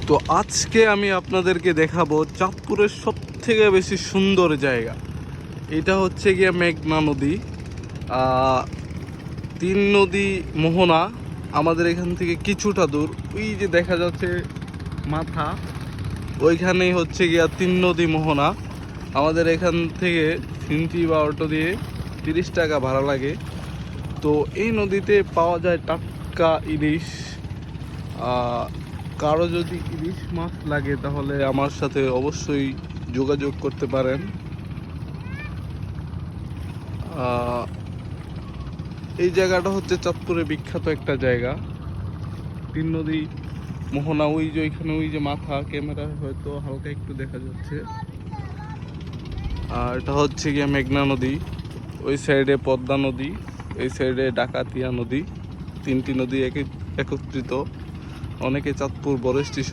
তো আজকে আমি আপনাদেরকে দেখাবো চাঁদপুরের সব থেকে বেশি সুন্দর জায়গা। এটা হচ্ছে গিয়ে মেঘনা নদী। তিন নদী মোহনা আমাদের এখান থেকে কিছুটা দূর, ওই যে দেখা যাচ্ছে মাথা, ওইখানেই হচ্ছে গিয়া তিন নদী মোহনা। আমাদের এখান থেকে সিনটি বা অটো দিয়ে 30 টাকা ভাড়া লাগে। তো এই নদীতে পাওয়া যায় টাটকা ইলিশ। কারো যদি ইলিশ মাছ লাগে তাহলে আমার সাথে অবশ্যই যোগাযোগ করতে পারেন। এই জায়গাটা হচ্ছে চাঁদপুরে বিখ্যাত একটা জায়গা, তিন নদী মোহনা। ওই যে ওইখানে ওই যে মাথা, ক্যামেরা হয়তো হালকা একটু দেখা যাচ্ছে। আর এটা হচ্ছে গিয়ে মেঘনা নদী, ওই সাইডে পদ্মা নদী, এই সাইডে ডাকাতিয়া নদী। তিনটি নদী একত্রিত। অনেকে চাঁদপুর বড় স্টেশন